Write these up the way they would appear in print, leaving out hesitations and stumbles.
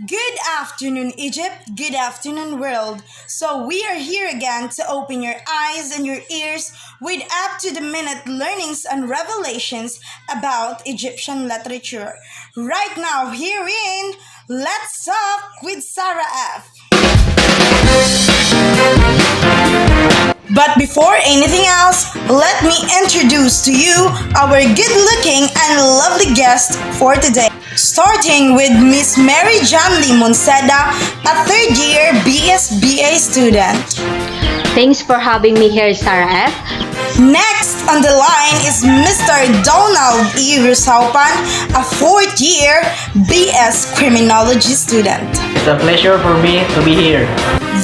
Good afternoon, Egypt. Good afternoon, world. So, we are here again to open your eyes and your ears with up to the minute learnings and revelations about Egyptian literature. Right now, herein, let's talk with Sarah F. But before anything else, let me introduce to you our good looking and lovely guest for today. Starting with Miss Mary Janly Monseda, a third year BSBA student. Thanks for having me here, Sarah F. Next on the line is Mr. Donald E. Rusaupan, a fourth year BS Criminology student. It's a pleasure for me to be here.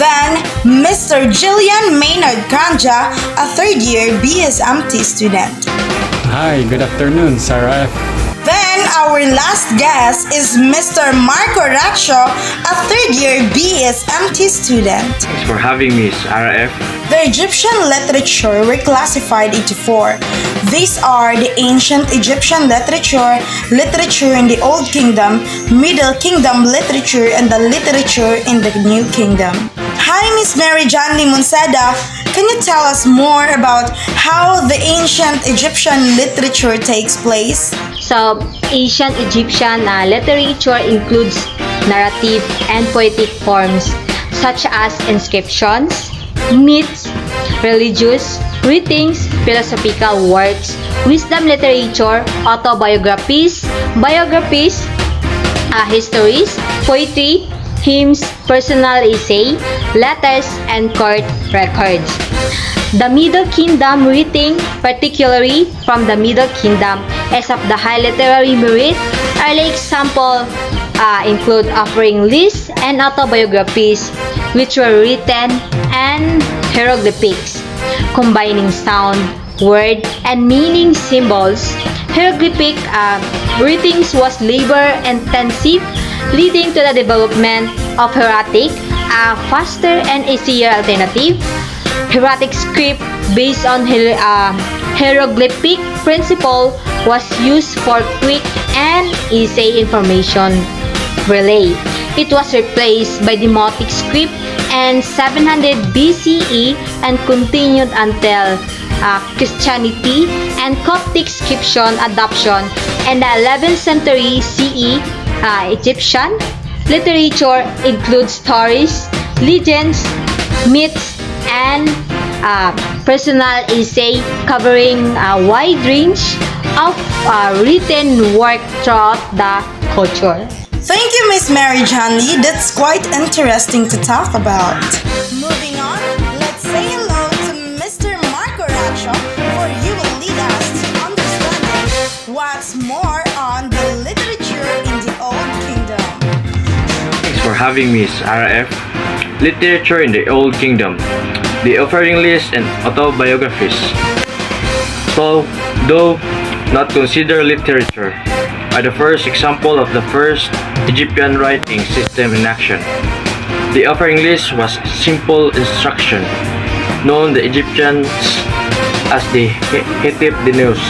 Then, Mr. Jillian Maynard Kanja, a third year BSMT student. Hi, good afternoon, Sarah F. Then, our last guest is Mr. Marco Racho, a third year BSMT student. Thanks for having me, RF. The Egyptian literature were classified into four. These are the ancient Egyptian literature, literature in the Old Kingdom, Middle Kingdom literature, and the literature in the New Kingdom. Hi, Miss Mary Janly Monseda. Can you tell us more about how the ancient Egyptian literature takes place? So, ancient Egyptian literature includes narrative and poetic forms such as inscriptions, myths, religious writings, philosophical works, wisdom literature, autobiographies, biographies, histories, poetry, hymns, personal essay, letters, and court records. The Middle Kingdom writing, particularly from the Middle Kingdom, is of the high literary merit. Early example include offering lists and autobiographies, which were written and hieroglyphics, combining sound, word, and meaning symbols. Hieroglyphic writings was labor-intensive, leading to the development of hieratic, a faster and easier alternative. Hieratic script based on hieroglyphic principle was used for quick and easy information relay. It was replaced by Demotic script in 700 BCE and continued until Christianity and Coptic scripture adoption in the 11th century CE. Egyptian literature includes stories, legends, myths, and personal essay covering a wide range of written work throughout the culture. Thank you, Miss Mary Janly. That's quite interesting to talk about. Moving on, let's say hello to Mr. Marco Racho, for he will lead us to understanding what's more on the literature in the Old Kingdom. Thanks for having me, RF. Literature in the Old Kingdom. The offering list and autobiographies. So, though not considered literature, are the first example of the first Egyptian writing system in action. The offering list was simple instruction, known the Egyptians as the Hetep Denus,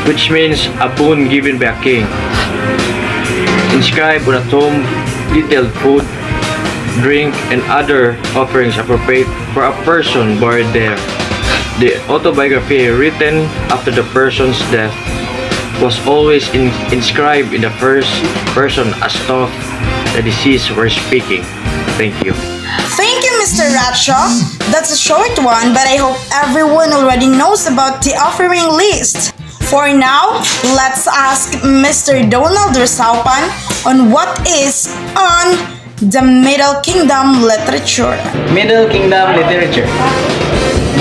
which means a boon given by a king. Inscribed on a tomb, detailed food, drink, and other offerings appropriate for a person buried there. The autobiography written after the person's death was always inscribed in the first person as though the deceased were speaking. Thank you. Thank you, Mr. Racho. That's a short one, but I hope everyone already knows about the offering list. For now, let's ask Mr. Donald Rusaupan on what is on the Middle Kingdom literature. Middle Kingdom literature.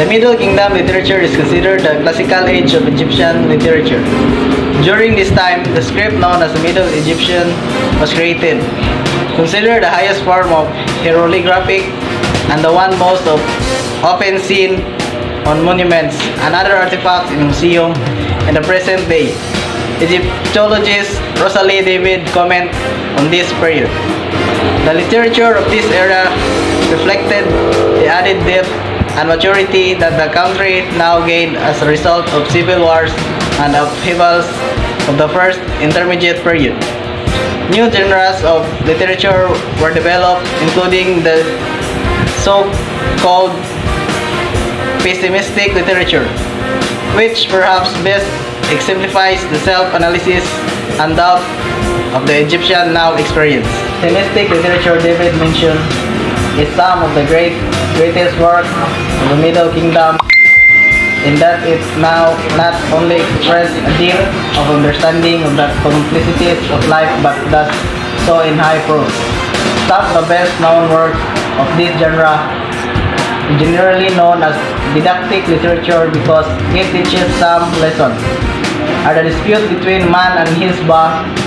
The Middle Kingdom literature is considered the classical age of Egyptian literature. During this time, the script known as the Middle Egyptian was created. Considered the highest form of hieroglyphic and the one most often seen on monuments and other artifacts in museums in the present day. Egyptologist Rosalie David comment on this period. The literature of this era reflected the added depth and maturity that the country now gained as a result of civil wars and upheavals of the first intermediate period. New genres of literature were developed, including the so-called pessimistic literature, which perhaps best exemplifies the self-analysis and doubt of the Egyptian now experience. Pessimistic literature David mentioned is some of the greatest work of the Middle Kingdom, in that it now not only expresses a deal of understanding of the complexities of life but does so in high prose. Some of the best known works of this genre, generally known as didactic literature because it teaches some lessons, are the dispute between man and his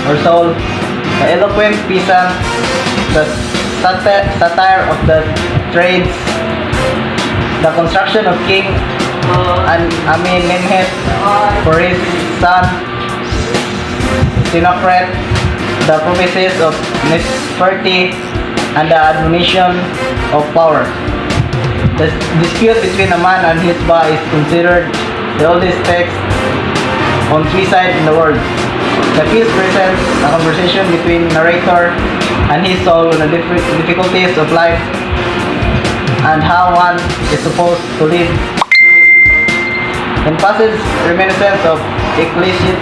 or soul, the eloquent peasant, the satire of the trades, the construction of King and Amenemhet for his son Sinocret, the prophecies of Nefertiti, and the admonition of power. The dispute between a man and his is considered the oldest text on suicide in the world. The piece presents a conversation between narrator and his soul on the difficulties of life and how one is supposed to live. In passage reminiscent of Ecclesiastes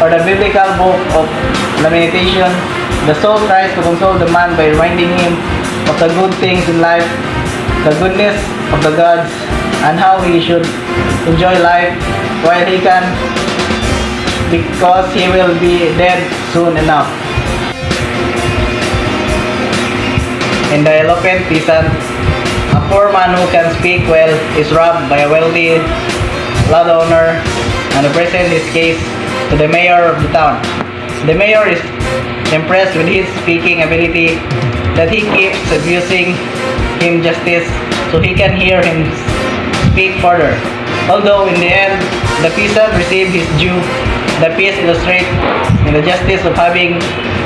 or the biblical book of Lamentation, the soul tries to console the man by reminding him of the good things in life, the goodness of the gods, and how he should enjoy life while he can, because he will be dead soon enough. In the eloquent peasant, a poor man who can speak well is robbed by a wealthy landowner and presents his case to the mayor of the town. The mayor is impressed with his speaking ability, that he keeps abusing him justice so he can hear him speak further. Although in the end, the peasant received his due, the piece illustrates the justice of having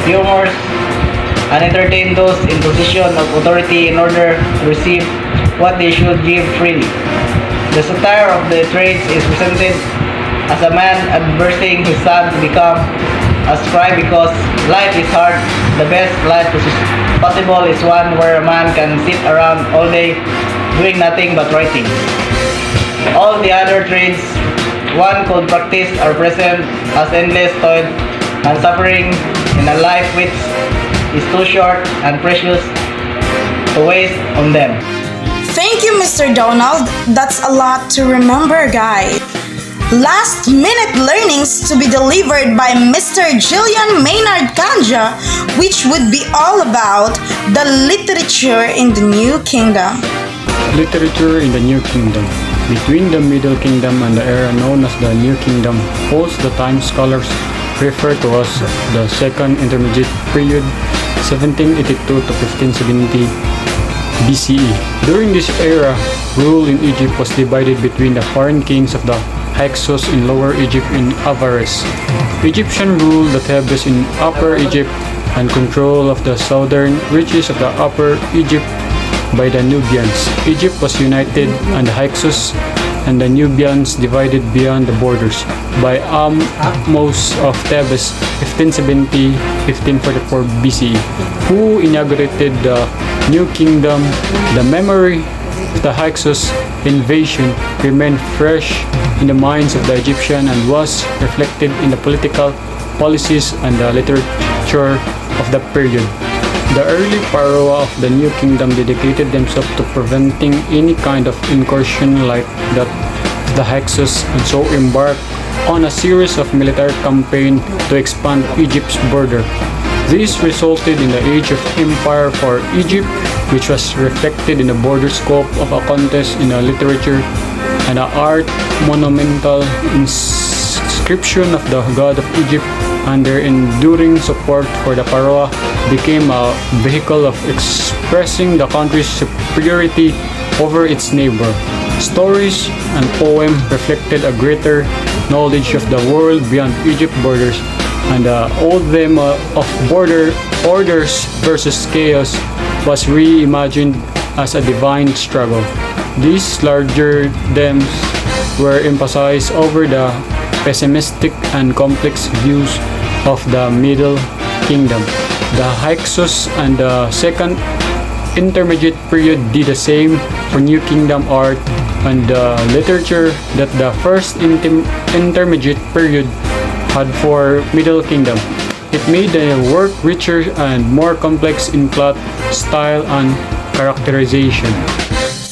humors and entertain those in position of authority in order to receive what they should give freely. The satire of the trades is presented as a man advising his son to become a scribe because life is hard. The best life possible is one where a man can sit around all day doing nothing but writing. All the other trades one could practice are present as endless toil and suffering in a life which is too short and precious to waste on them. Thank you, Mr. Donald. That's a lot to remember, guys. Last minute learnings to be delivered by Mr. Jillian Maynard Kanja, which would be all about the literature in the New Kingdom. Literature in the New Kingdom. Between the Middle Kingdom and the era known as the New Kingdom falls the time scholars refer to as the Second Intermediate Period, 1782 to 1570 BCE. During this era, rule in Egypt was divided between the foreign kings of the Hyksos in Lower Egypt and Avaris. Egyptian rule the Thebes in Upper Egypt and control of the southern reaches of the Upper Egypt by the Nubians. Egypt was united and the Hyksos and the Nubians divided beyond the borders by Ahmose of Thebes 1570-1544 BCE, who inaugurated the New Kingdom. The memory of the Hyksos invasion remained fresh in the minds of the Egyptian and was reflected in the political policies and the literature of the period. The early pharaoh of the New Kingdom dedicated themselves to preventing any kind of incursion like that of the Hyksos and so embarked on a series of military campaigns to expand Egypt's border. This resulted in the Age of Empire for Egypt, which was reflected in the border scope of a contest in the literature and the art monumental inscription of the god of Egypt, and their enduring support for the pharaoh became a vehicle of expressing the country's superiority over its neighbor. Stories and poems reflected a greater knowledge of the world beyond Egypt's borders, and the old theme of border orders versus chaos was reimagined as a divine struggle. These larger themes were emphasized over the pessimistic and complex views of the Middle Kingdom. The Hyksos and the Second Intermediate Period did the same for New Kingdom art and literature that the First Intermediate Period had for Middle Kingdom. It made the work richer and more complex in plot, style, and characterization.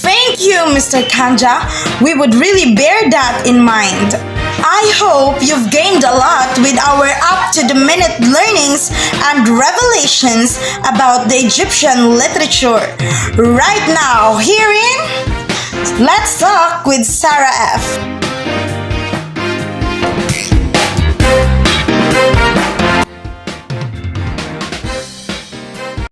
Thank you, Mr. Kanja. We would really bear that in mind. I hope you've gained a lot with our up-to-the-minute learnings and revelations about the Egyptian literature. Right now, herein, let's talk with Sarah F.